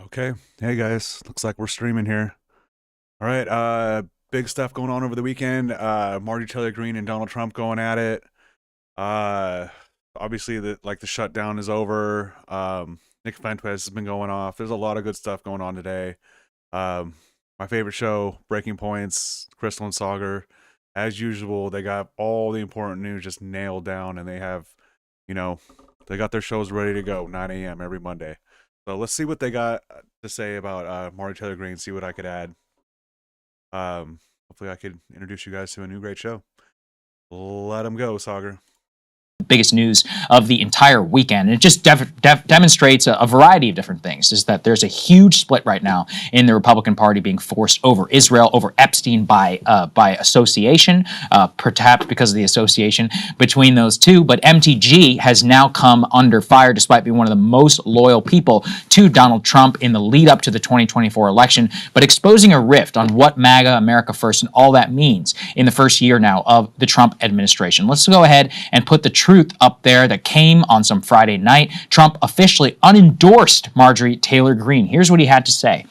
Okay. Hey guys, looks like we're streaming here. All right, big stuff going on over the weekend. Marjorie Taylor Greene and Donald Trump going at it. Uh Obviously the shutdown is over. Nick Fuentes has been going off. There's a lot of good stuff going on today. Um my favorite show, Breaking Points, Crystal and Sagar. As usual, they got all the important news just nailed down, and they have, you know, they got their shows ready to go, 9 a.m. every Monday. So let's see what they got to say about Marty Taylor Greene, see what I could add. Hopefully I could introduce you guys to a new great show. Let them go, Sagar. Biggest news of the entire weekend. And it just demonstrates a variety of different things. Is that there's a huge split right now in the Republican Party being forced over Israel, over Epstein by association, perhaps because of the association between those two. But MTG has now come under fire despite being one of the most loyal people to Donald Trump in the lead up to the 2024 election, but exposing a rift on what MAGA, America First, and all that means in the first year now of the Trump administration. Let's go ahead and put the truth up there that came on some Friday night. Trump officially unendorsed Marjorie Taylor Greene. Here's what he had to say.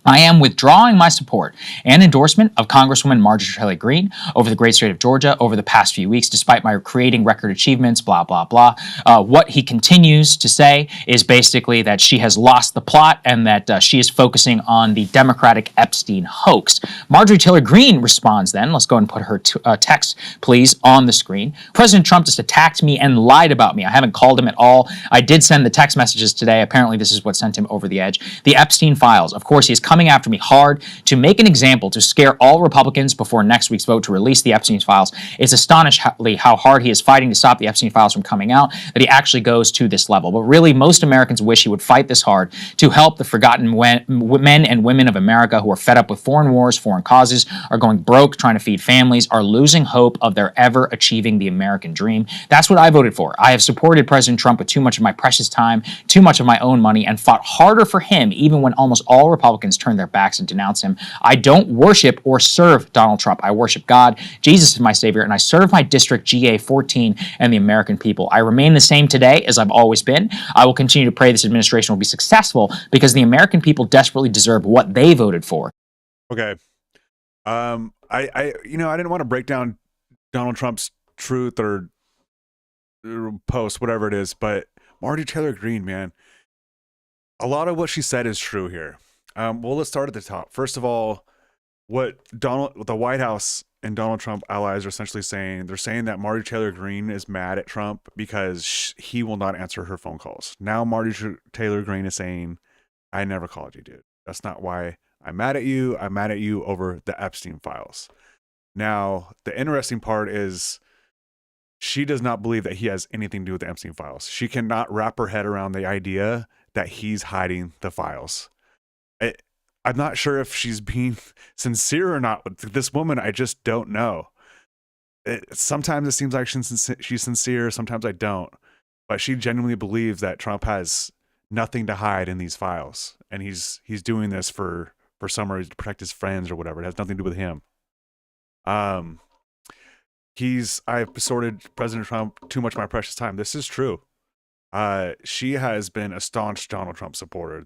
I am withdrawing my support and endorsement of Congresswoman Marjorie Taylor Greene over the great state of Georgia over the past few weeks, despite my creating record achievements, blah, blah, blah. What he continues to say is basically that she has lost the plot and that she is focusing on the Democratic Epstein hoax. Marjorie Taylor Greene responds then. Let's go and put her text, please, on the screen. President Trump just attacked me and lied about me. I haven't called him at all. I did send the text messages today. Apparently, this is what sent him over the edge. The Epstein files. Of course, he is coming after me hard to make an example to scare all Republicans before next week's vote to release the Epstein files. It's astonishingly how hard he is fighting to stop the Epstein files from coming out that he actually goes to this level. But really, most Americans wish he would fight this hard to help the forgotten men and women of America who are fed up with foreign wars, foreign causes, are going broke, trying to feed families, are losing hope of their ever achieving the American dream. That's what I voted for. I have supported President Trump with too much of my precious time, too much of my own money, and fought harder for him even when almost all Republicans turned their backs and denounce him. I don't worship or serve Donald Trump. I worship God. Jesus is my Savior, and I serve my district GA 14 and the American people. I remain the same today as I've always been. I will continue to pray this administration will be successful because the American people desperately deserve what they voted for. Okay. I didn't want to break down Donald Trump's truth or post, whatever it is, but Marjorie Taylor Greene, man, a lot of what she said is true here. Well, let's start at the top. First of all, what the White House and Donald Trump allies are essentially saying, they're saying that Marjorie Taylor Greene is mad at Trump because he will not answer her phone calls. Now Marjorie Taylor Greene is saying, I never called you, dude. That's not why I'm mad at you. I'm mad at you over the Epstein files. Now, the interesting part is she does not believe that he has anything to do with the Epstein files. She cannot wrap her head around the idea that he's hiding the files. I'm not sure if she's being sincere or not with this woman. I just don't know. Sometimes it seems like she's sincere. Sometimes I don't. But she genuinely believes that Trump has nothing to hide in these files. And he's doing this for some reason to protect his friends or whatever. It has nothing to do with him. I've sorted President Trump too much of my precious time. This is true. She has been a staunch Donald Trump supporter.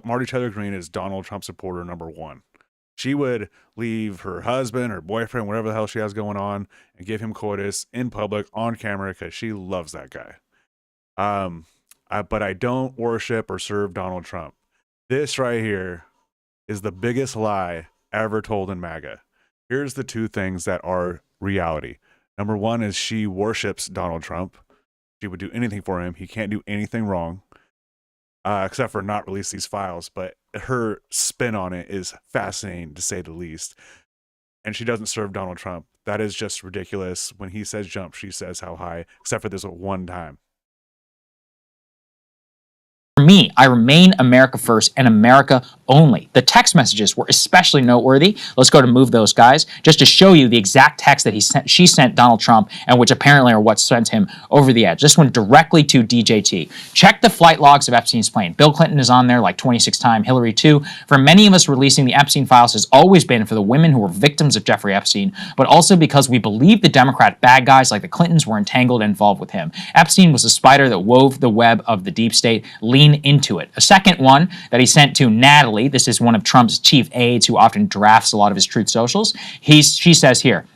Marjorie Taylor Greene is Donald Trump supporter number one. She would leave her husband, her boyfriend, whatever the hell she has going on, and give him coitus in public on camera because she loves that guy. But I don't worship or serve Donald Trump. This right here is the biggest lie ever told in MAGA. Here's the two things that are reality. Number one is she worships Donald Trump. She would do anything for him. He can't do anything wrong, except for not release these files. But her spin on it is fascinating, to say the least. And she doesn't serve Donald Trump. That is just ridiculous. When he says jump, she says how high, except for this one time. For me, I remain America First and America only. The text messages were especially noteworthy. Let's go to move those guys, just to show you the exact text that she sent Donald Trump, and which apparently are what sent him over the edge. This went directly to DJT. Check the flight logs of Epstein's plane. Bill Clinton is on there like 26 times, Hillary too. For many of us, releasing the Epstein files has always been for the women who were victims of Jeffrey Epstein, but also because we believe the Democrat bad guys like the Clintons were entangled and involved with him. Epstein was the spider that wove the web of the deep state, leaning lean into it. A second one that he sent to Natalie, this is one of Trump's chief aides who often drafts a lot of his Truth Socials. She says here,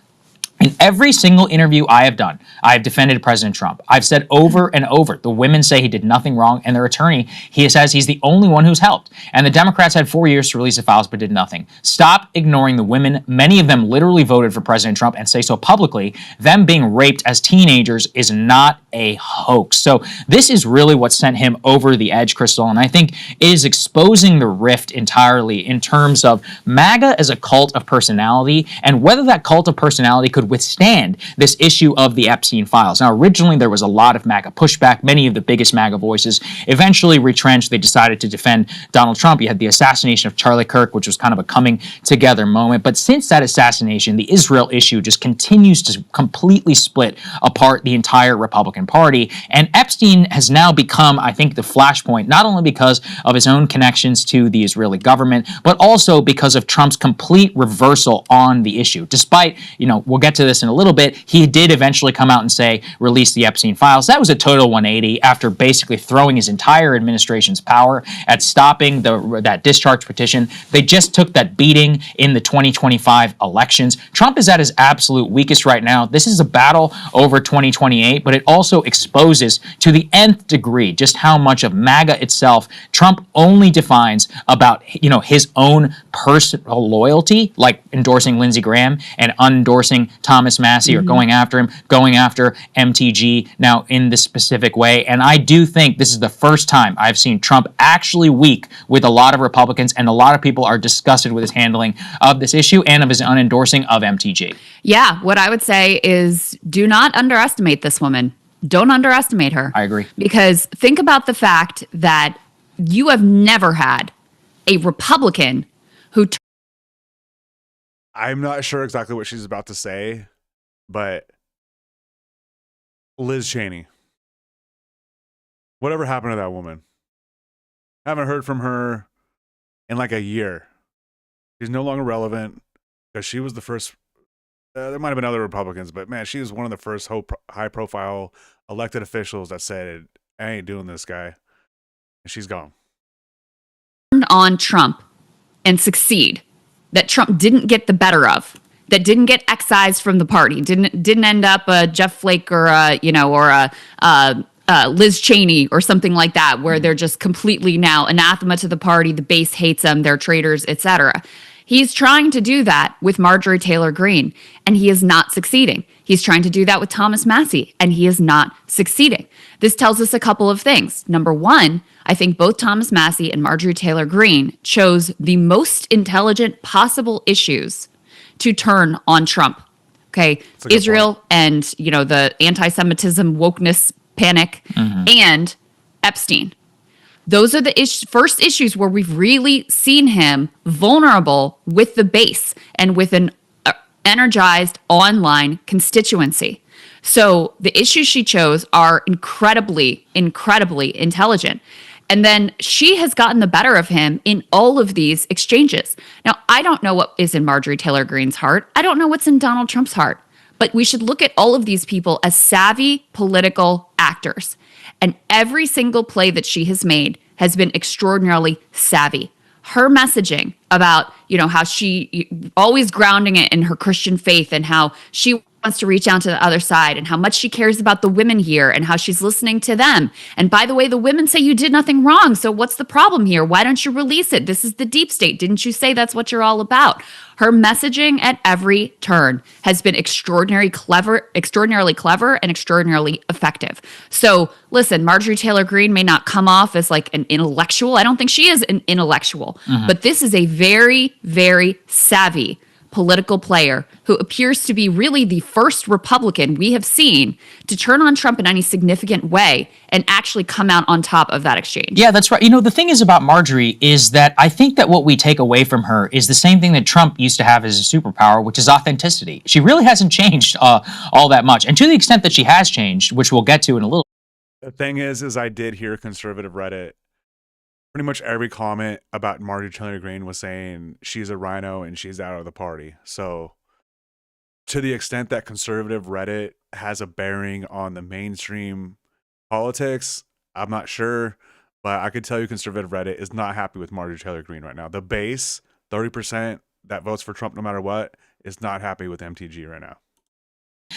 in every single interview I have done, I have defended President Trump. I've said over and over, the women say he did nothing wrong, and their attorney, he says he's the only one who's helped. And the Democrats had 4 years to release the files but did nothing. Stop ignoring the women. Many of them literally voted for President Trump and say so publicly. Them being raped as teenagers is not a hoax. So this is really what sent him over the edge, Crystal, and I think is exposing the rift entirely in terms of MAGA as a cult of personality and whether that cult of personality could withstand this issue of the Epstein files. Now, originally there was a lot of MAGA pushback. Many of the biggest MAGA voices eventually retrenched. They decided to defend Donald Trump. You had the assassination of Charlie Kirk, which was kind of a coming together moment. But since that assassination, the Israel issue just continues to completely split apart the entire Republican Party. And Epstein has now become, I think, the flashpoint, not only because of his own connections to the Israeli government, but also because of Trump's complete reversal on the issue. Despite, we'll get to this in a little bit, he did eventually come out and say, release the Epstein files. That was a total 180 after basically throwing his entire administration's power at stopping that discharge petition. They just took that beating in the 2025 elections. Trump is at his absolute weakest right now. This is a battle over 2028, but it also exposes to the nth degree just how much of MAGA itself Trump only defines about, his own personal loyalty, like endorsing Lindsey Graham and endorsing Thomas Massie or going after him, going after MTG now in this specific way. And I do think this is the first time I've seen Trump actually weak with a lot of Republicans, and a lot of people are disgusted with his handling of this issue and of his unendorsing of MTG. Yeah, what I would say is do not underestimate this woman. Don't underestimate her. I agree. Because think about the fact that you have never had a Republican who I'm not sure exactly what she's about to say, but Liz Cheney. Whatever happened to that woman? Haven't heard from her in like a year. She's no longer relevant because she was the first. There might have been other Republicans, but man, she was one of the first high-profile elected officials that said, I ain't doing this, guy. And she's gone. on Trump and succeed, that Trump didn't get the better of, that didn't get excised from the party, didn't end up a Jeff Flake or a Liz Cheney or something like that, where they're just completely now anathema to the party, the base hates them, they're traitors, etc. He's trying to do that with Marjorie Taylor Greene, and he is not succeeding. He's trying to do that with Thomas Massie, and he is not succeeding. This tells us a couple of things. Number one, I think both Thomas Massie and Marjorie Taylor Greene chose the most intelligent possible issues to turn on Trump. Okay, Israel point. and the anti-Semitism wokeness panic and Epstein. Those are the first issues where we've really seen him vulnerable with the base and with an energized online constituency. So the issues she chose are incredibly, incredibly intelligent. And then she has gotten the better of him in all of these exchanges. Now, I don't know what is in Marjorie Taylor Greene's heart. I don't know what's in Donald Trump's heart. But we should look at all of these people as savvy political actors. And every single play that she has made has been extraordinarily savvy. Her messaging about, how she always grounding it in her Christian faith and how she wants to reach out to the other side and how much she cares about the women here and how she's listening to them. And by the way, the women say you did nothing wrong. So what's the problem here? Why don't you release it? This is the deep state. Didn't you say that's what you're all about? Her messaging at every turn has been extraordinarily clever and extraordinarily effective. So listen, Marjorie Taylor Greene may not come off as like an intellectual. I don't think she is an intellectual, but this is a very, very savvy political player who appears to be really the first Republican we have seen to turn on Trump in any significant way and actually come out on top of that exchange. Yeah, that's right. The thing is about Marjorie is that I think that what we take away from her is the same thing that Trump used to have as a superpower, which is authenticity. She really hasn't changed all that much. And to the extent that she has changed, which we'll get to in a little. The thing is I did hear conservative Reddit. Pretty much every comment about Marjorie Taylor Greene was saying she's a rhino and she's out of the party. So to the extent that conservative Reddit has a bearing on the mainstream politics, I'm not sure. But I could tell you conservative Reddit is not happy with Marjorie Taylor Greene right now. The base, 30% that votes for Trump no matter what, is not happy with MTG right now.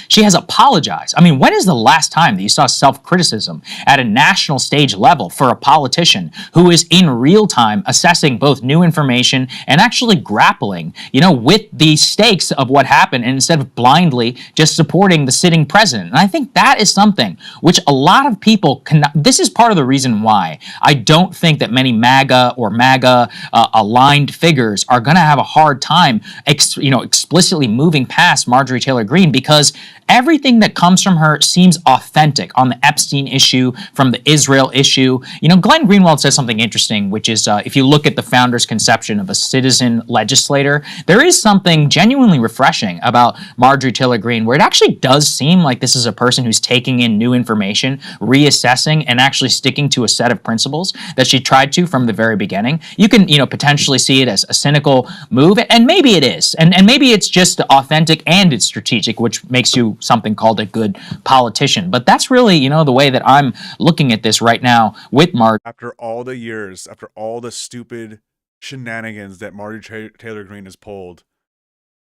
She has apologized. I mean, when is the last time that you saw self-criticism at a national stage level for a politician who is in real time assessing both new information and actually grappling, with the stakes of what happened, and instead of blindly just supporting the sitting president? And I think that is something which a lot of people cannot. This is part of the reason why I don't think that many MAGA or MAGA aligned figures are going to have a hard time, explicitly moving past Marjorie Taylor Greene, because everything that comes from her seems authentic on the Epstein issue, from the Israel issue. Glenn Greenwald says something interesting, which is if you look at the founder's conception of a citizen legislator, there is something genuinely refreshing about Marjorie Taylor Greene, where it actually does seem like this is a person who's taking in new information, reassessing, and actually sticking to a set of principles that she tried to from the very beginning. You can, potentially see it as a cynical move, and maybe it is, and maybe it's just authentic and it's strategic, which makes you something called a good politician. But that's really, the way that I'm looking at this right now with Marjorie. After all the years, after all the stupid shenanigans that Marjorie Taylor Greene has pulled,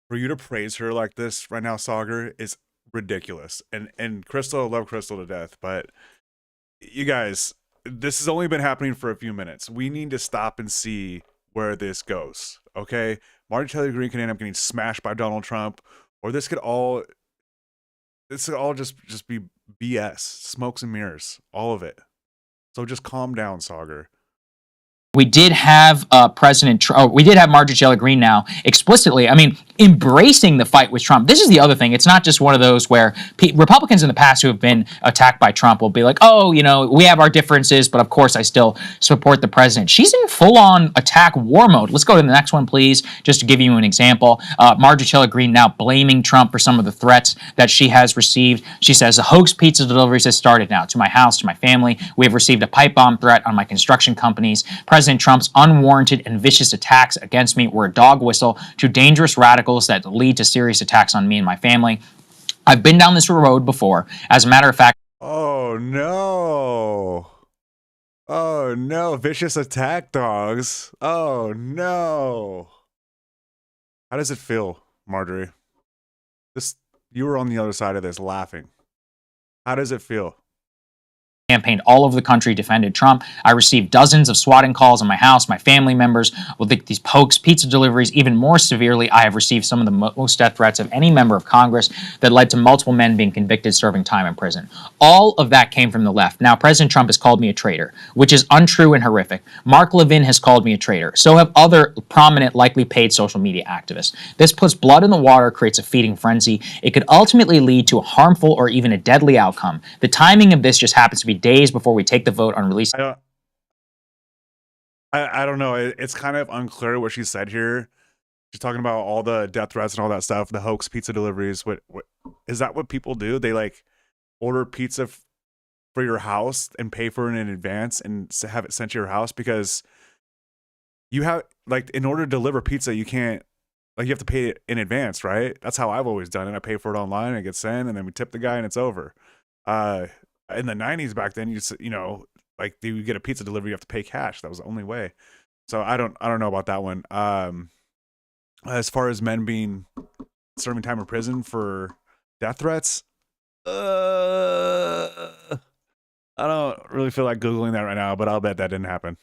for you to praise her like this right now, Sauger, is ridiculous. And Crystal, I love Crystal to death, but you guys, this has only been happening for a few minutes. We need to stop and see where this goes, okay? Marjorie Taylor Greene can end up getting smashed by Donald Trump, or this could all just be BS, smokes and mirrors, all of it. So just calm down, Sauger. We did have we did have Marjorie Taylor Greene now explicitly, embracing the fight with Trump. This is the other thing. It's not just one of those where Republicans in the past who have been attacked by Trump will be like, oh, we have our differences, but of course I still support the president. She's in full-on attack war mode. Let's go to the next one, please, just to give you an example. Marjorie Taylor Greene now blaming Trump for some of the threats that she has received. She says, the hoax pizza deliveries has started now to my house, to my family. We have received a pipe bomb threat on my construction companies. President Trump's unwarranted and vicious attacks against me were a dog whistle to dangerous radicals that lead to serious attacks on me and my family. I've been down this road before. As a matter of fact... Oh, no. Oh, no. Vicious attack dogs. Oh, no. How does it feel, Marjorie? You were on the other side of this laughing. How does it feel? Campaigned all over the country, defended Trump. I received dozens of swatting calls on my house, my family members, with these hoax pizza deliveries. Even more severely, I have received some of the most death threats of any member of Congress that led to multiple men being convicted, serving time in prison. All of that came from the left. Now, President Trump has called me a traitor, which is untrue and horrific. Mark Levin has called me a traitor. So have other prominent, likely paid social media activists. This puts blood in the water, creates a feeding frenzy. It could ultimately lead to a harmful or even a deadly outcome. The timing of this just happens to be days before we take the vote on release. I don't know. It's kind of unclear what she said here. She's talking about all the death threats and all that stuff, the hoax pizza deliveries. What is that what people do? They order pizza for your house and pay for it in advance and have it sent to your house, because you have in order to deliver pizza, you can't you have to pay it in advance, right? That's how I've always done it. I pay for it online and it gets sent, and then we tip the guy and it's over. In the 90s back then, you get a pizza delivery, you have to pay cash. That was the only way. So I don't know about that one. As far as men serving time in prison for death threats, I don't really feel like Googling that right now, but I'll bet that didn't happen.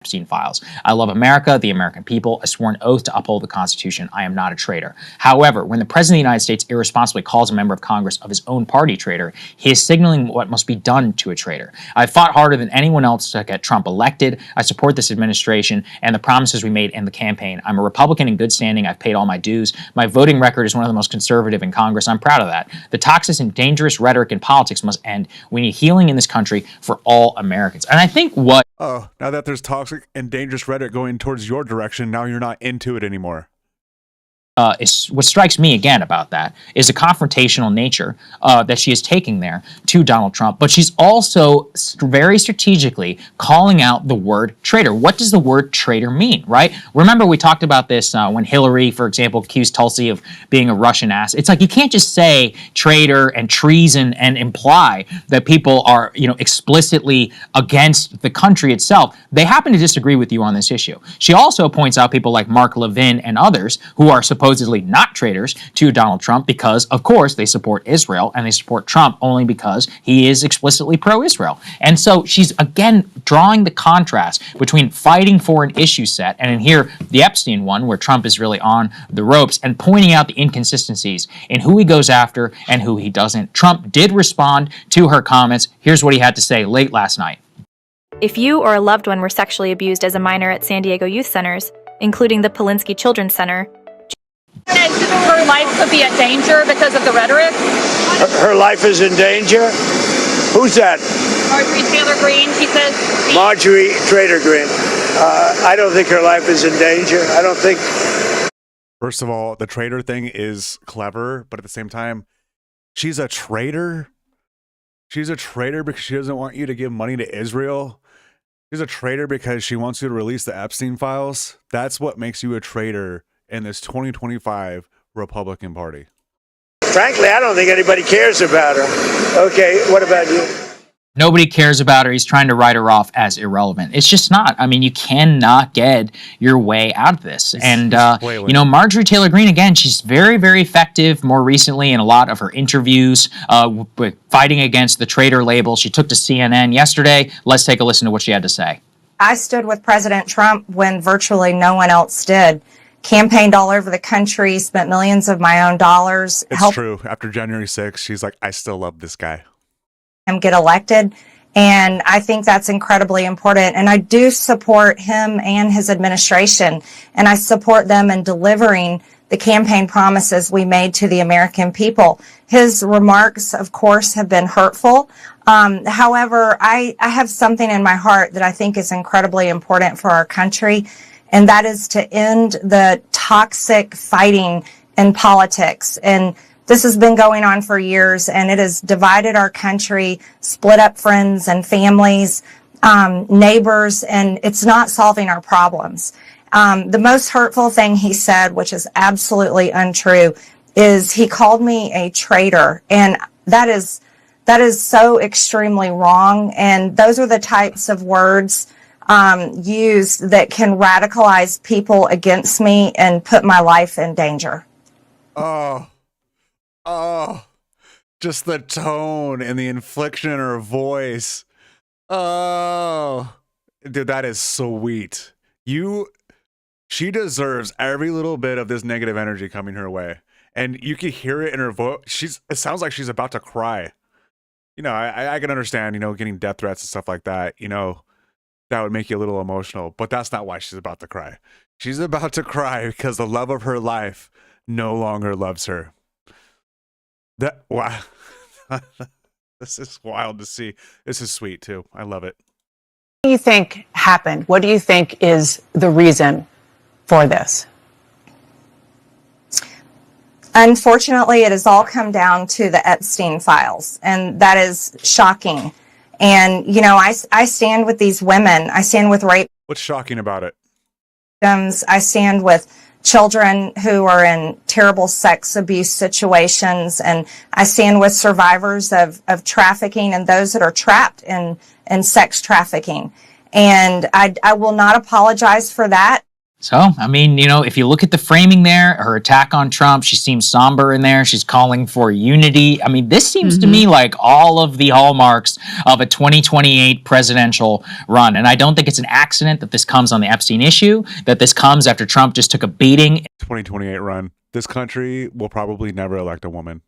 Epstein files. I love America, the American people. I swore an oath to uphold the Constitution. I am not a traitor. However, when the President of the United States irresponsibly calls a member of Congress of his own party traitor, he is signaling what must be done to a traitor. I fought harder than anyone else to get Trump elected. I support this administration and the promises we made in the campaign. I'm a Republican in good standing. I've paid all my dues. My voting record is one of the most conservative in Congress. I'm proud of that. The toxic and dangerous rhetoric in politics must end. We need healing in this country for all Americans. And I think what... Oh, now that there's toxic and dangerous rhetoric going towards your direction, now you're not into it anymore. is what strikes me again about that is a confrontational nature that she is taking there to Donald Trump, but she's also very strategically calling out the word traitor. What does the word traitor mean, right? Remember, we talked about this when Hillary, for example, accused Tulsi of being a Russian ass. It's like you can't just say traitor and treason and imply that people are, explicitly against the country itself. They happen to disagree with you on this issue. She also points out people like Mark Levin and others who are supposedly not traitors to Donald Trump because, of course, they support Israel and they support Trump only because he is explicitly pro-Israel. And so she's, again, drawing the contrast between fighting for an issue set and in here, the Epstein one, where Trump is really on the ropes, and pointing out the inconsistencies in who he goes after and who he doesn't. Trump did respond to her comments. Here's what he had to say late last night. If you or a loved one were sexually abused as a minor at San Diego youth centers, including the Polinsky Children's Center, her life could be at danger because of the rhetoric? Her life is in danger? Who's that? Marjorie Taylor Greene, she says. Marjorie Taylor Greene. I don't think her life is in danger. I don't think. First of all, the traitor thing is clever, but at the same time, she's a traitor. She's a traitor because she doesn't want you to give money to Israel. She's a traitor because she wants you to release the Epstein files. That's what makes you a traitor in this 2025 Republican Party. Frankly, I don't think anybody cares about her. Okay, what about you? Nobody cares about her. He's trying to write her off as irrelevant. It's just not. I mean, you cannot get your way out of this. And, Marjorie Taylor Greene, again, she's very, very effective more recently in a lot of her interviews fighting against the traitor label. She took to CNN yesterday. Let's take a listen to what she had to say. I stood with President Trump when virtually no one else did. Campaigned all over the country, spent millions of my own dollars. It's true. After January 6th, she's like, I still love this guy. Him get elected. And I think that's incredibly important. And I do support him and his administration. And I support them in delivering the campaign promises we made to the American people. His remarks, of course, have been hurtful. However, I have something in my heart that I think is incredibly important for our country. And that is to end the toxic fighting in politics. And this has been going on for years, and it has divided our country, split up friends and families, neighbors, and it's not solving our problems. The most hurtful thing he said, which is absolutely untrue, is he called me a traitor. And that is so extremely wrong. And those are the types of words used that can radicalize people against me and put my life in danger. Oh, just the tone and the inflection in her voice. Oh, dude, that is sweet. She deserves every little bit of this negative energy coming her way. And you can hear it in her voice. It sounds like she's about to cry. I can understand, getting death threats and stuff like that, that would make you a little emotional, but that's not why she's about to cry. She's about to cry because the love of her life no longer loves her. Wow. This is wild to see. This is sweet too. I love it. What do you think happened? What do you think is the reason for this? Unfortunately, it has all come down to the Epstein files, and that is shocking. And, I stand with these women. I stand with rape What's shocking about it? victims. I stand with children who are in terrible sex abuse situations. And I stand with survivors of trafficking and those that are trapped in sex trafficking. And I will not apologize for that. So, if you look at the framing there, her attack on Trump, she seems somber in there. She's calling for unity. This seems to me like all of the hallmarks of a 2028 presidential run. And I don't think it's an accident that this comes on the Epstein issue, that this comes after Trump just took a beating. 2028 run. This country will probably never elect a woman.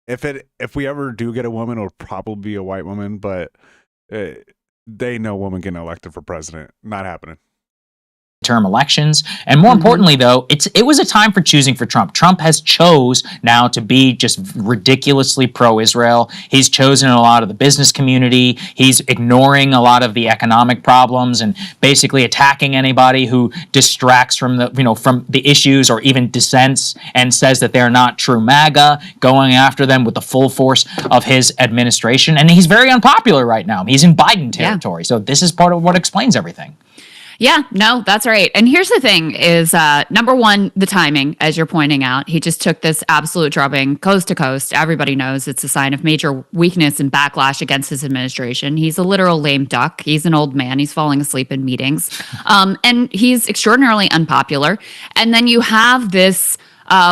If we ever do get a woman, it'll probably be a white woman, but they know women getting elected for president. Not happening. term elections. And more importantly, though, it was a time for choosing for Trump. Trump has chose now to be just ridiculously pro-Israel. He's chosen a lot of the business community. He's ignoring a lot of the economic problems and basically attacking anybody who distracts from the issues or even dissents and says that they're not true MAGA, going after them with the full force of his administration. And he's very unpopular right now. He's in Biden territory. So this is part of what explains everything. Yeah, no, that's right. And here's the thing is, number one, the timing, as you're pointing out. He just took this absolute drubbing coast to coast. Everybody knows it's a sign of major weakness and backlash against his administration. He's a literal lame duck. He's an old man. He's falling asleep in meetings. And he's extraordinarily unpopular. And then you have this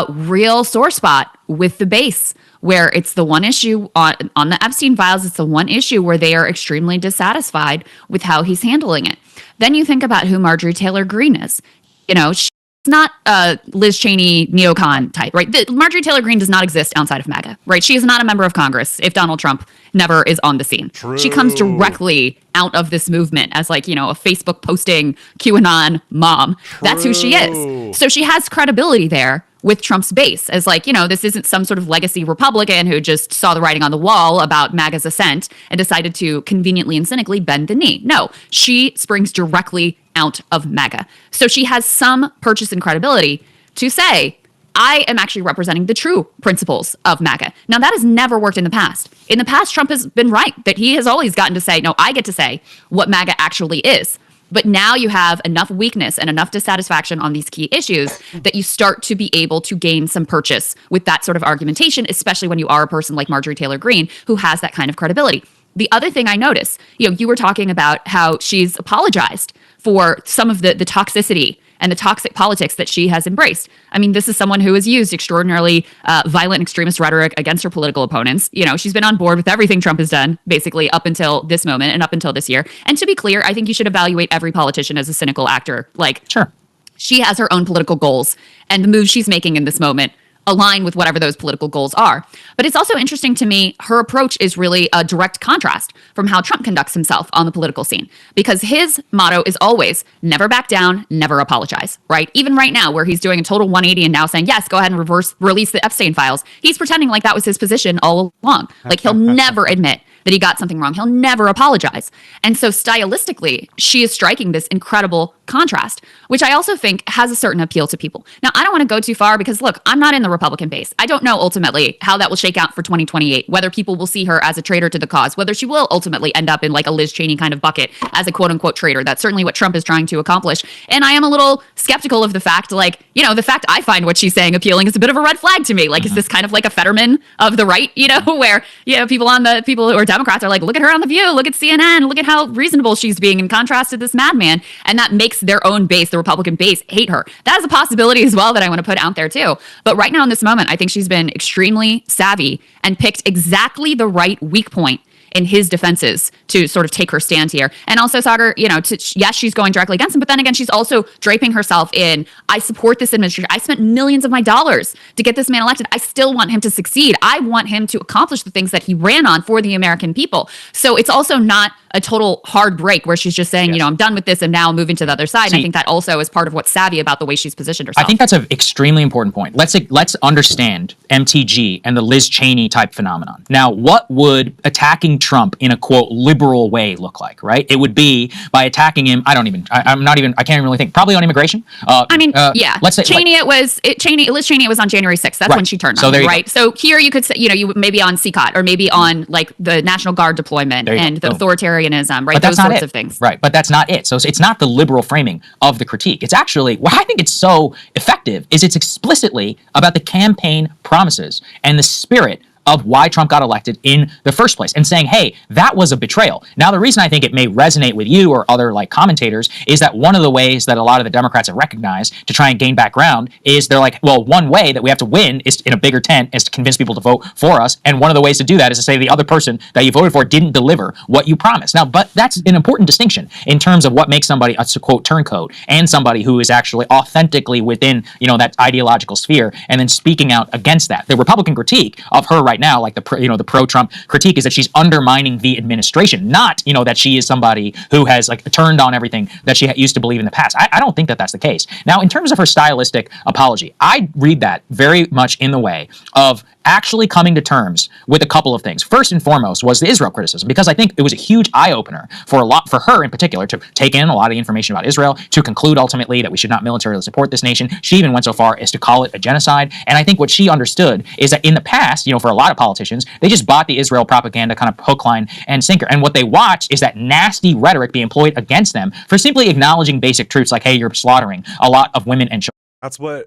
real sore spot with the base, where it's the one issue on the Epstein files. It's the one issue where they are extremely dissatisfied with how he's handling it. Then you think about who Marjorie Taylor Greene is. You know, she's not a Liz Cheney neocon type, right? Marjorie Taylor Greene does not exist outside of MAGA, right? She is not a member of Congress if Donald Trump never is on the scene. True. She comes directly out of this movement as like, you know, a Facebook posting QAnon mom. True. That's who she is. So she has credibility there with Trump's base as like, you know, this isn't some sort of legacy Republican who just saw the writing on the wall about MAGA's ascent and decided to conveniently and cynically bend the knee. No, she springs directly out of MAGA. So she has some purchase and credibility to say, I am actually representing the true principles of MAGA. Now, that has never worked in the past. In the past, Trump has been right that he has always gotten to say, no, I get to say what MAGA actually is. But now you have enough weakness and enough dissatisfaction on these key issues that you start to be able to gain some purchase with that sort of argumentation, especially when you are a person like Marjorie Taylor Greene, who has that kind of credibility. The other thing I notice, you know, you were talking about how she's apologized for some of the toxicity and the toxic politics that she has embraced. I mean, this is someone who has used extraordinarily violent extremist rhetoric against her political opponents. You know, she's been on board with everything Trump has done, basically, up until this moment and up until this year. And to be clear, I think you should evaluate every politician as a cynical actor. Like, sure, she has her own political goals, and the moves she's making in this moment align with whatever those political goals are. But it's also interesting to me, her approach is really a direct contrast from how Trump conducts himself on the political scene, because his motto is always never back down, never apologize, right? Even right now, where he's doing a total 180 and now saying, yes, go ahead and release the Epstein files, he's pretending like that was his position all along. Like, he'll never admit that he got something wrong. He'll never apologize. And so stylistically, she is striking this incredible contrast, which I also think has a certain appeal to people. Now, I don't want to go too far because, look, I'm not in the Republican base. I don't know ultimately how that will shake out for 2028, whether people will see her as a traitor to the cause, whether she will ultimately end up in like a Liz Cheney kind of bucket as a quote unquote traitor. That's certainly what Trump is trying to accomplish. And I am a little skeptical of the fact, like, you know, the fact I find what she's saying appealing is a bit of a red flag to me. Like, is this kind of like a Fetterman of the right, you know, where, you know, people who are Democrats are like, look at her on The View, look at CNN, look at how reasonable she's being in contrast to this madman. And that makes their own base, the Republican base, hate her. That is a possibility as well that I want to put out there too. But right now in this moment, I think she's been extremely savvy and picked exactly the right weak point in his defenses to sort of take her stand here. And also, Sagar, you know, yes, she's going directly against him, but then again, she's also draping herself in, I support this administration. I spent millions of my dollars to get this man elected. I still want him to succeed. I want him to accomplish the things that he ran on for the American people. So it's also not a total hard break where she's just saying, yes, you know, I'm done with this and now I'm moving to the other side. And I think that also is part of what's savvy about the way she's positioned herself. I think that's an extremely important point. Let's understand MTG and the Liz Cheney type phenomenon. Now, what would attacking Trump in a quote liberal way look like, right? It would be by attacking him. I can't even really think. Probably on immigration. Yeah. Let's say Liz Cheney, it was on January 6th. That's when she turned on him, right? So here you could say, you know, you maybe on CCOT or maybe on like the National Guard deployment and the authoritarianism, right? But those sorts of things. Right. But that's not it. So it's not the liberal framing of the critique. It's actually, why I think it's so effective is it's explicitly about the campaign promises and the spirit of why Trump got elected in the first place and saying, hey, that was a betrayal. Now, the reason I think it may resonate with you or other like commentators is that one of the ways that a lot of the Democrats have recognized to try and gain back ground is they're like, well, one way that we have to win is in a bigger tent is to convince people to vote for us. And one of the ways to do that is to say the other person that you voted for didn't deliver what you promised. Now, but that's an important distinction in terms of what makes somebody a quote turncoat and somebody who is actually authentically within, you know, that ideological sphere and then speaking out against that. The Republican critique of her right now, like the pro-Trump critique is that she's undermining the administration, not that she is somebody who has like turned on everything that she used to believe in the past. I don't think that that's the case. Now, in terms of her stylistic apology, I read that very much in the way of actually coming to terms with a couple of things. First and foremost was the Israel criticism, because I think it was a huge eye-opener for her in particular to take in a lot of the information about Israel, to conclude ultimately that we should not militarily support this nation. She even went so far as to call it a genocide. And I think what she understood is that in the past, for a lot of politicians, they just bought the Israel propaganda kind of hook, line, and sinker. And what they watched is that nasty rhetoric be employed against them for simply acknowledging basic truths like, hey, you're slaughtering a lot of women and children.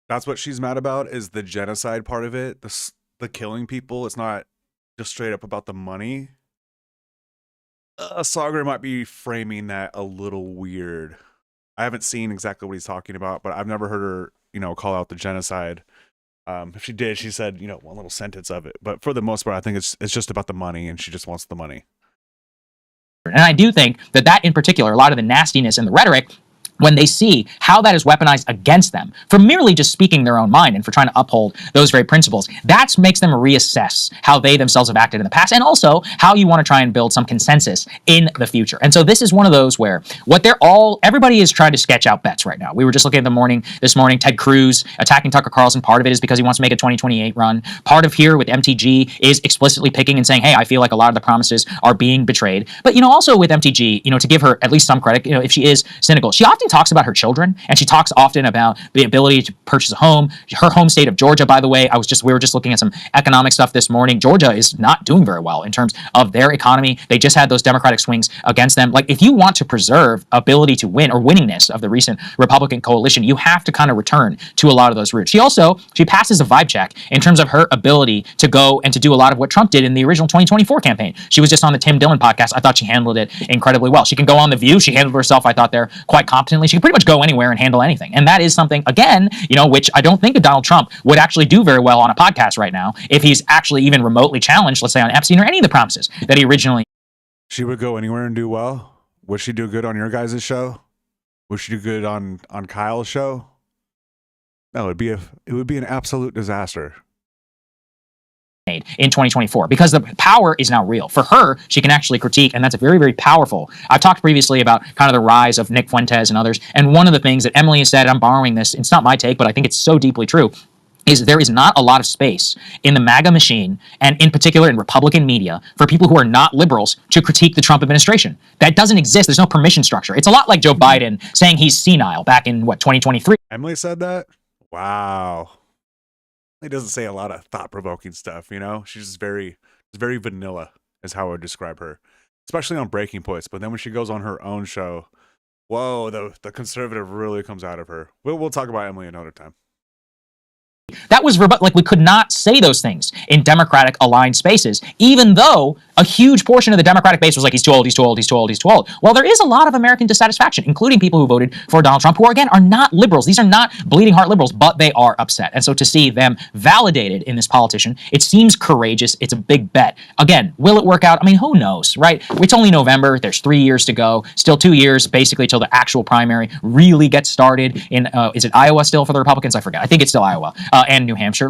That's what she's mad about, is the genocide part of it, the killing people. It's not just straight up about the money. Sagar might be framing that a little weird. I haven't seen exactly what he's talking about, but I've never heard her, call out the genocide. If she did, she said, one little sentence of it. But for the most part, I think it's just about the money, and she just wants the money. And I do think that in particular, a lot of the nastiness and the rhetoric, when they see how that is weaponized against them for merely just speaking their own mind and for trying to uphold those very principles, that makes them reassess how they themselves have acted in the past, and also how you want to try and build some consensus in the future. And so this is one of those where everybody is trying to sketch out bets right now. We were just looking at this morning, Ted Cruz attacking Tucker Carlson. Part of it is because he wants to make a 2028 run. Part of here with MTG is explicitly picking and saying, hey, I feel like a lot of the promises are being betrayed. But, also with MTG, to give her at least some credit, if she is cynical, she often talks about her children, and she talks often about the ability to purchase a home. Her home state of Georgia, by the way, we were just looking at some economic stuff this morning. Georgia is not doing very well in terms of their economy. They just had those Democratic swings against them. Like, if you want to preserve ability to win or winningness of the recent Republican coalition, you have to kind of return to a lot of those roots. She passes a vibe check in terms of her ability to go and to do a lot of what Trump did in the original 2024 campaign. She was just on the Tim Dillon podcast. I thought she handled it incredibly well. She can go on The View. She handled herself, I thought, there quite competently. She can pretty much go anywhere and handle anything. And that is something, again, which I don't think that Donald Trump would actually do very well on a podcast right now if he's actually even remotely challenged, let's say on Epstein or any of the promises that he originally. She would go anywhere and do well. Would she do good on your guys' show? Would she do good on Kyle's show? No, it would be an absolute disaster in 2024, because the power is now real. For her, she can actually critique, and that's very, very powerful. I've talked previously about kind of the rise of Nick Fuentes and others, and one of the things that Emily has said, I'm borrowing this, it's not my take, but I think it's so deeply true, is there is not a lot of space in the MAGA machine, and in particular in Republican media, for people who are not liberals to critique the Trump administration. That doesn't exist. There's no permission structure. It's a lot like Joe Biden saying he's senile back in, 2023. Emily said that? Wow. He doesn't say a lot of thought-provoking stuff, She's just very vanilla is how I would describe her, especially on Breaking Points. But then when she goes on her own show, whoa, the conservative really comes out of her. We'll talk about Emily another time. That was we could not say those things in Democratic aligned spaces, even though a huge portion of the Democratic base was like, he's too old, he's too old, he's too old, he's too old. Well, there is a lot of American dissatisfaction, including people who voted for Donald Trump, who are not liberals. These are not bleeding heart liberals, but they are upset. And so to see them validated in this politician, it seems courageous. It's a big bet. Again, will it work out? I mean, who knows, right? It's only November. There's 3 years to go. Still 2 years, basically, till the actual primary really gets started in, is it Iowa still for the Republicans? I forget. I think it's still Iowa. And New Hampshire.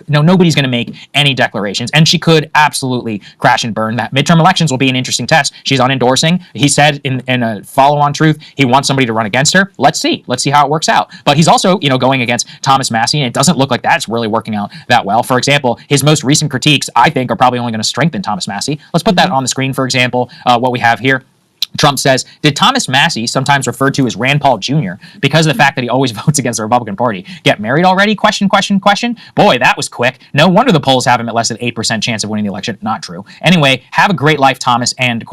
Nobody's going to make any declarations, and she could absolutely crash and burn. That midterm elections will be an interesting test. She's unendorsing. He said in a follow-on truth, he wants somebody to run against her. Let's see how it works out. But he's also, going against Thomas Massie, and it doesn't look like that's really working out that well. For example, his most recent critiques, I think, are probably only going to strengthen Thomas Massie. Let's put that on the screen, for example, what we have here. Trump says, did Thomas Massie, sometimes referred to as Rand Paul Jr., because of the fact that he always votes against the Republican Party, get married already? Question. Boy, that was quick. No wonder the polls have him at less than 8% chance of winning the election. Not true. Anyway, have a great life, Thomas, and ?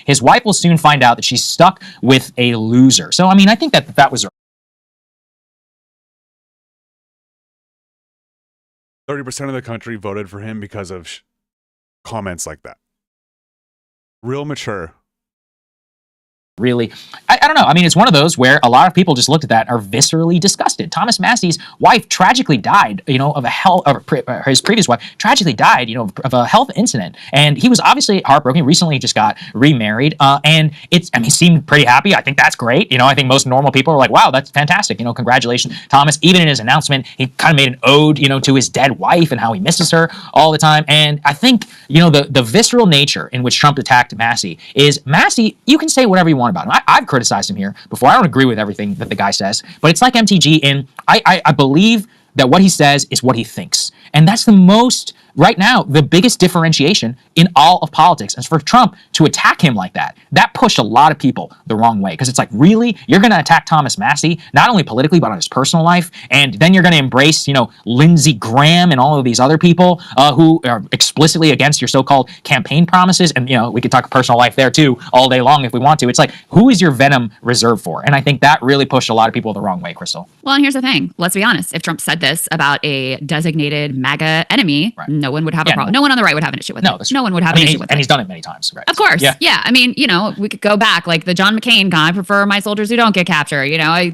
His wife will soon find out that she's stuck with a loser. So, I think that was 30% of the country voted for him because of comments like that. Real mature. really, I don't know. I mean, it's one of those where a lot of people just looked at that and are viscerally disgusted. Thomas Massey's wife tragically died, of his previous wife tragically died, of a health incident. And he was obviously heartbroken. Recently, he just got remarried. And he seemed pretty happy. I think that's great. I think most normal people are like, wow, that's fantastic. Congratulations, Thomas. Even in his announcement, he kind of made an ode, to his dead wife and how he misses her all the time. And I think, the visceral nature in which Trump attacked Massey is Massey, you can say whatever you want about him. I've criticized him here before. I don't agree with everything that the guy says, but it's like MTG, and I believe that what he says is what he thinks. And that's right now, the biggest differentiation in all of politics. And for Trump to attack him like that pushed a lot of people the wrong way. Because it's like, really? You're going to attack Thomas Massey, not only politically, but on his personal life? And then you're going to embrace, Lindsey Graham and all of these other people who are explicitly against your so-called campaign promises. And, we could talk personal life there too all day long if we want to. It's like, who is your venom reserved for? And I think that really pushed a lot of people the wrong way, Crystal. Well, and here's the thing. Let's be honest. If Trump said this about a designated MAGA enemy, right, no one would have a problem. No one on the right would have an issue with it. No one would have an issue with it. And he's done it many times, right? Of course. Yeah. I mean, we could go back like the John McCain guy, I prefer my soldiers who don't get captured. I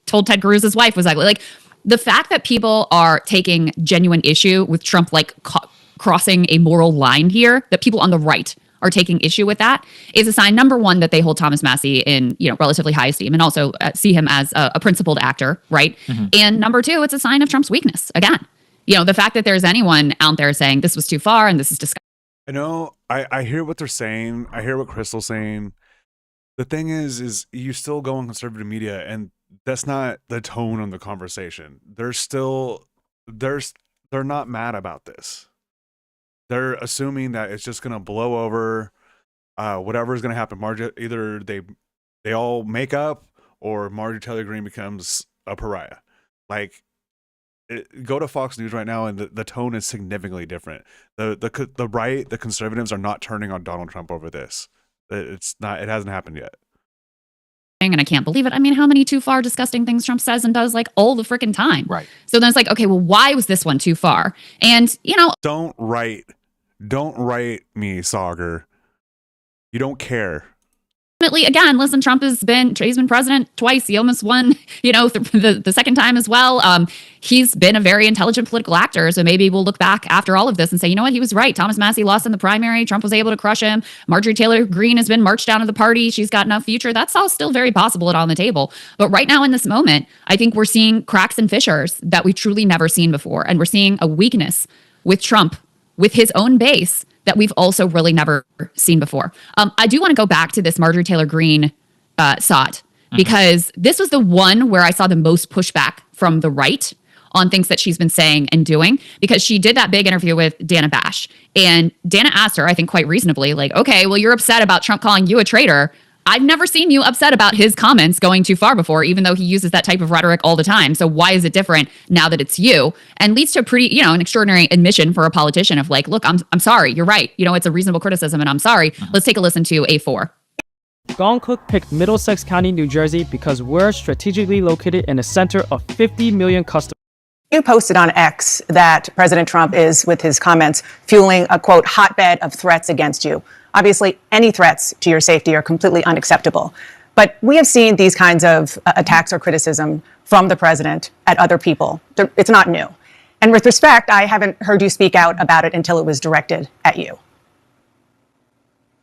told Ted Cruz's wife was like the fact that people are taking genuine issue with Trump, crossing a moral line here, that people on the right are taking issue with that, is a sign, number one, that they hold Thomas Massey in, relatively high esteem and also see him as a principled actor, right? Mm-hmm. And number two, it's a sign of Trump's weakness. Again, the fact that there's anyone out there saying this was too far and this is disgusting. I hear what they're saying. I hear what Crystal's saying. The thing is you still go on conservative media, and that's not the tone of the conversation. They're not mad about this. They're assuming that it's just gonna blow over. Whatever is gonna happen, either they all make up, or Marjorie Taylor Greene becomes a pariah. Go to Fox News right now, and the tone is significantly different. The right, the conservatives are not turning on Donald Trump over this. It hasn't happened yet. And I can't believe it. I mean, how many too far disgusting things Trump says and does all the freaking time. Right. So then it's like, okay, well, why was this one too far? And, Don't write me, Sauger. You don't care. Again, listen, Trump he's been president twice. He almost won, the second time as well. He's been a very intelligent political actor. So maybe we'll look back after all of this and say, you know what, he was right. Thomas Massey lost in the primary. Trump was able to crush him. Marjorie Taylor Greene has been marched out of the party. She's got enough future. That's all still very possible and on the table. But right now in this moment, I think we're seeing cracks and fissures that we've truly never seen before. And we're seeing a weakness with Trump, with his own base, that we've also really never seen before. I do want to go back to this Marjorie Taylor Greene SOT, because this was the one where I saw the most pushback from the right on things that she's been saying and doing, because she did that big interview with Dana Bash. And Dana asked her, I think quite reasonably, okay, well, you're upset about Trump calling you a traitor. I've never seen you upset about his comments going too far before, even though he uses that type of rhetoric all the time. So why is it different now that it's you? And leads to a pretty, an extraordinary admission for a politician of look, I'm sorry, you're right. It's a reasonable criticism and I'm sorry. Let's take a listen to A4. Gong Cook picked Middlesex County, New Jersey because we're strategically located in the center of 50 million customers. You posted on X that President Trump is, with his comments, fueling a, quote, hotbed of threats against you. Obviously, any threats to your safety are completely unacceptable. But we have seen these kinds of attacks or criticism from the president at other people. It's not new. And with respect, I haven't heard you speak out about it until it was directed at you.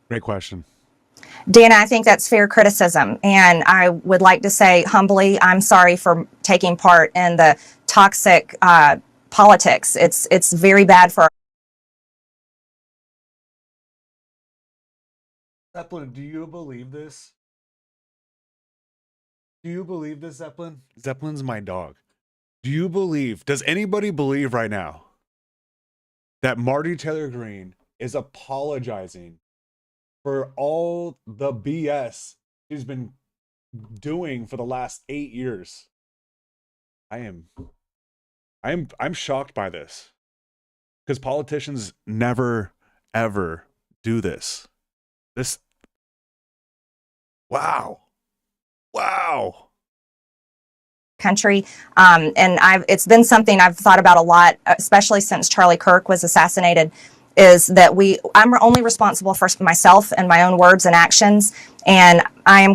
Great question. Dana, I think that's fair criticism. And I would like to say humbly, I'm sorry for taking part in the toxic politics. It's very bad for. Zeppelin, do you believe this? Do you believe this, Zeppelin? Zeppelin's my dog. Does anybody believe right now that Marjorie Taylor Greene is apologizing for all the BS she's been doing for the last 8 years? I'm shocked by this, because politicians never ever do this. Wow. Country. And it's been something I've thought about a lot, especially since Charlie Kirk was assassinated. is that I'm only responsible for myself and my own words and actions. And I am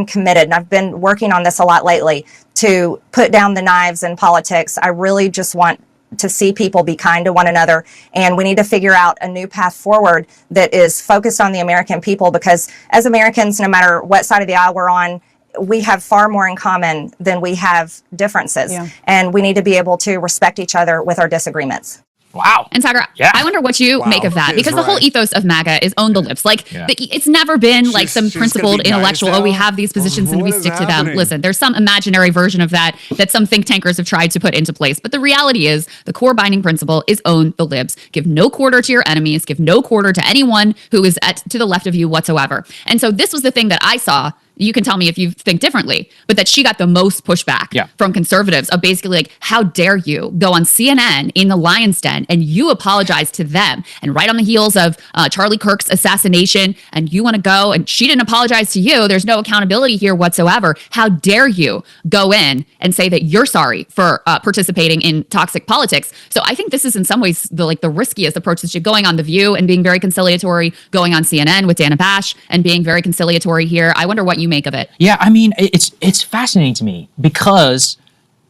committed, and I've been working on this a lot lately, to put down the knives in politics. I really just want to see people be kind to one another, and we need to figure out a new path forward that is focused on the American people, because as Americans, no matter what side of the aisle we're on, we have far more in common than we have differences. Yeah. And we need to be able to respect each other with our disagreements. Wow. And Sagar, I wonder what you make of that, because the whole ethos of MAGA is own the libs. Like, it's never been like some principled intellectual, we have these positions and we stick to them. Listen, there's some imaginary version of that some think tankers have tried to put into place. But the reality is the core binding principle is own the libs. Give no quarter to your enemies. Give no quarter to anyone who is to the left of you whatsoever. And so this was the thing that I saw. You can tell me if you think differently, but that she got the most pushback from conservatives of basically like, how dare you go on CNN in the Lion's Den and you apologize to them, and right on the heels of Charlie Kirk's assassination, and you want to go and she didn't apologize to you. There's no accountability here whatsoever. How dare you go in and say that you're sorry for participating in toxic politics? So I think this is in some ways the riskiest approach that you're going on The View and being very conciliatory, going on CNN with Dana Bash and being very conciliatory here. I wonder what you make of it. Yeah, I mean, it's fascinating to me because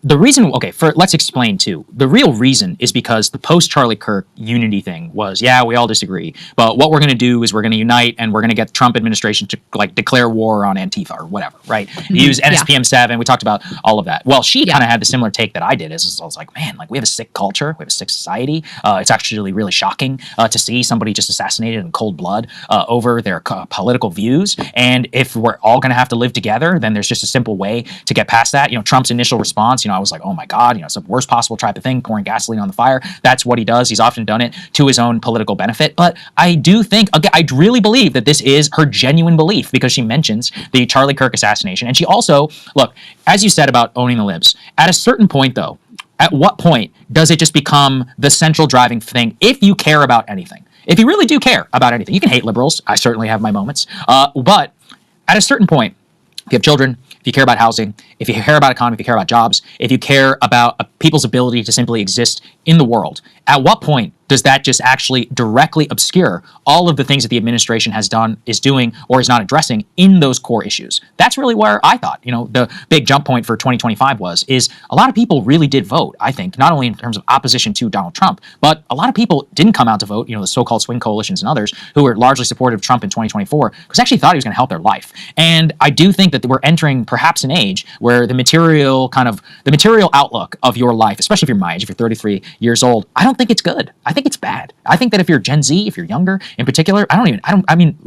the reason, let's explain too. The real reason is because the post-Charlie Kirk unity thing was, we all disagree, but what we're going to do is we're going to unite and we're going to get the Trump administration to like declare war on Antifa or whatever, right? Use NSPM 7. We talked about all of that. Well, she kind of had the similar take that I did. I was like, man, like we have a sick culture, we have a sick society. It's actually really shocking to see somebody just assassinated in cold blood over their political views. And if we're all going to have to live together, then there's just a simple way to get past that. Trump's initial response, I was like, oh my God, it's the worst possible type of thing, pouring gasoline on the fire. That's what he does. He's often done it to his own political benefit. But I do think, again, I really believe that this is her genuine belief, because she mentions the Charlie Kirk assassination. And she also, look, as you said about owning the libs, at a certain point though, at what point does it just become the central driving thing if you care about anything? If you really do care about anything, you can hate liberals. I certainly have my moments. But at a certain point, if you have children, if you care about housing, if you care about economy, if you care about jobs, if you care about people's ability to simply exist in the world, at what point does that just actually directly obscure all of the things that the administration has done, is doing, or is not addressing in those core issues? That's really where I thought, the big jump point for 2025 is a lot of people really did vote, I think, not only in terms of opposition to Donald Trump, but a lot of people didn't come out to vote, the so-called swing coalitions and others who were largely supportive of Trump in 2024, because actually thought he was going to help their life. And I do think that we're entering perhaps an age where the material outlook of your life, especially if you're my age, if you're 33 years old, I don't think it's good. I think it's bad. I think that if you're Gen Z, if you're younger in particular,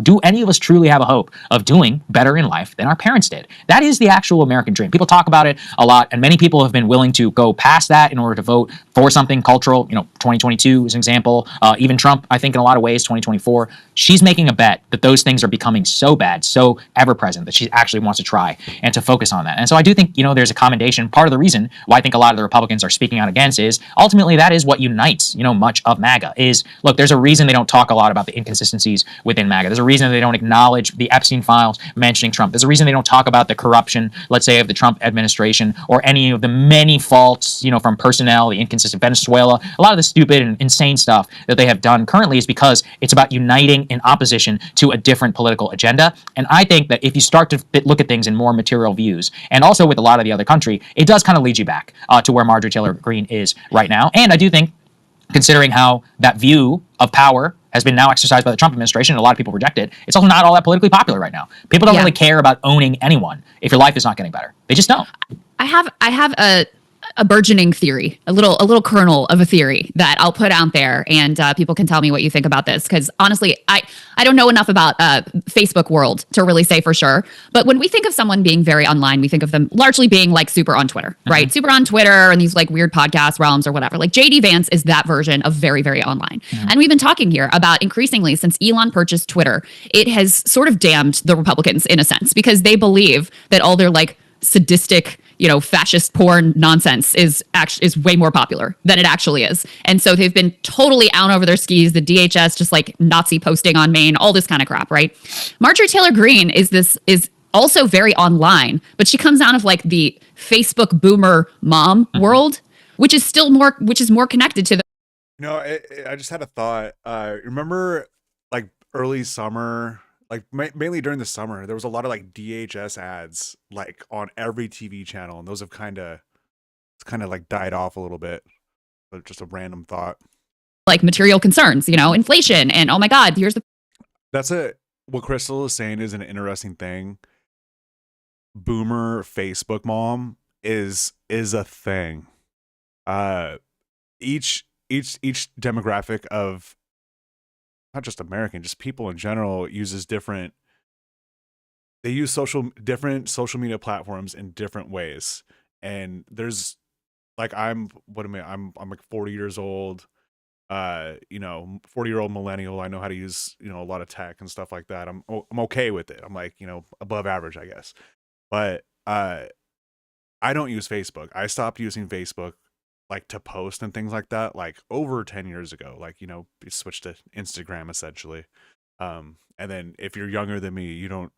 do any of us truly have a hope of doing better in life than our parents did? That is the actual American dream. People talk about it a lot, and many people have been willing to go past that in order to vote for something cultural. 2022 is an example. Even Trump, I think in a lot of ways, 2024, she's making a bet that those things are becoming so bad, so ever present, that she actually wants to try and to focus on that. And so I do think, there's a commendation. Part of the reason why I think a lot of the Republicans are speaking out against is ultimately that is what unites, much of MAGA is, look, there's a reason they don't talk a lot about the inconsistencies within MAGA. There's a reason they don't acknowledge the Epstein files mentioning Trump. There's a reason they don't talk about the corruption, let's say, of the Trump administration, or any of the many faults, from personnel, the inconsistent Venezuela, a lot of the stupid and insane stuff that they have done currently is because it's about uniting in opposition to a different political agenda. And I think that if you start to look at things in more material views, and also with a lot of the other country, it does kind of lead you back to where Marjorie Taylor Greene is right now. And I do think, considering how that view of power has been now exercised by the Trump administration, and a lot of people reject it, it's also not all that politically popular right now. People don't really care about owning anyone if your life is not getting better. They just don't. I have a burgeoning theory, a little kernel of a theory that I'll put out there, and people can tell me what you think about this. Because honestly, I don't know enough about Facebook world to really say for sure. But when we think of someone being very online, we think of them largely being like super on Twitter, right? Super on Twitter and these like weird podcast realms or whatever. Like JD Vance is that version of very, very online. And we've been talking here about increasingly since Elon purchased Twitter, it has sort of damned the Republicans in a sense, because they believe that all their like sadistic, fascist porn nonsense is way more popular than it actually is. And so they've been totally out over their skis, the DHS, just like Nazi posting on Maine, all this kind of crap, right? Marjorie Taylor Greene is also very online, but she comes out of like the Facebook boomer mom world, which is more connected to the I just had a thought. Remember, like early summer, like mainly during the summer, there was a lot of like DHS ads, like on every TV channel, and those have it's kind of like died off a little bit. But just a random thought. Like material concerns, inflation, and oh my God, here's the That's what Crystal is saying is an interesting thing. Boomer Facebook mom is a thing. Uh, each demographic of not just American, just people in general uses different. They use different social media platforms in different ways, and there's like what am I? I'm like 40 years old. 40-year-old millennial. I know how to use a lot of tech and stuff like that. I'm okay with it. I'm like above average, I guess. But I don't use Facebook. I stopped using Facebook like to post and things like that like over 10 years ago. Like, we switched to Instagram essentially. And then if you're younger than me, you don't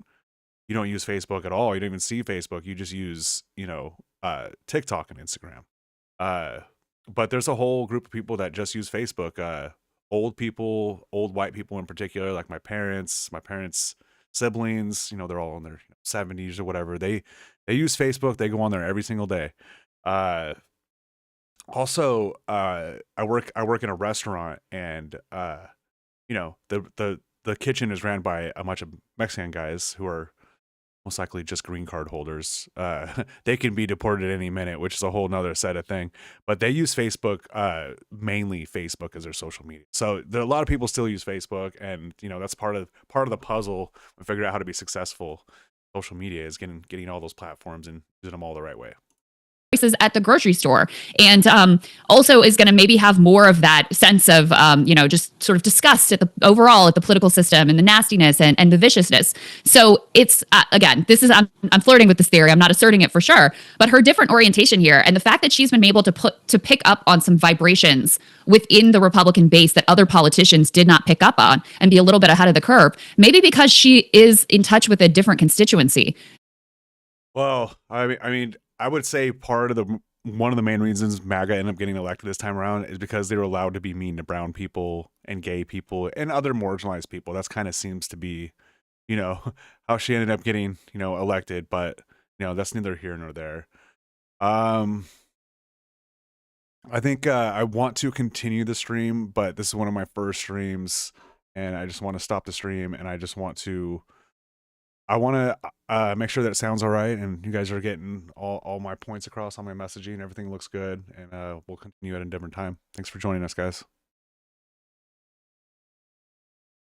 use Facebook at all. You don't even see Facebook. You just use, TikTok and Instagram. But there's a whole group of people that just use Facebook. Old people, old white people in particular, like my parents siblings, they're all in their 70s or whatever. They use Facebook. They go on there every single day. Also, I work in a restaurant, and the kitchen is ran by a bunch of Mexican guys who are most likely just green card holders. They can be deported at any minute, which is a whole nother set of thing. But they use Facebook, mainly Facebook as their social media. So there are a lot of people still use Facebook, and that's part of the puzzle. We figured out how to be successful. Social media is getting all those platforms and using them all the right way. prices at the grocery store, and also is going to maybe have more of that sense of just sort of disgust at the overall at the political system and the nastiness and the viciousness. So it's again, this is I'm flirting with this theory. I'm not asserting it for sure, but her different orientation here and the fact that she's been able to pick up on some vibrations within the Republican base that other politicians did not pick up on and be a little bit ahead of the curve, maybe because she is in touch with a different constituency. Well, I mean, I would say one of the main reasons MAGA ended up getting elected this time around is because they were allowed to be mean to brown people and gay people and other marginalized people. That's kind of seems to be, how she ended up getting, elected. But that's neither here nor there. I think I want to continue the stream, but this is one of my first streams, and I just want to stop the stream, and I want to make sure that it sounds all right, and you guys are getting all my points across, all my messaging, everything looks good, and we'll continue at a different time. Thanks for joining us, guys.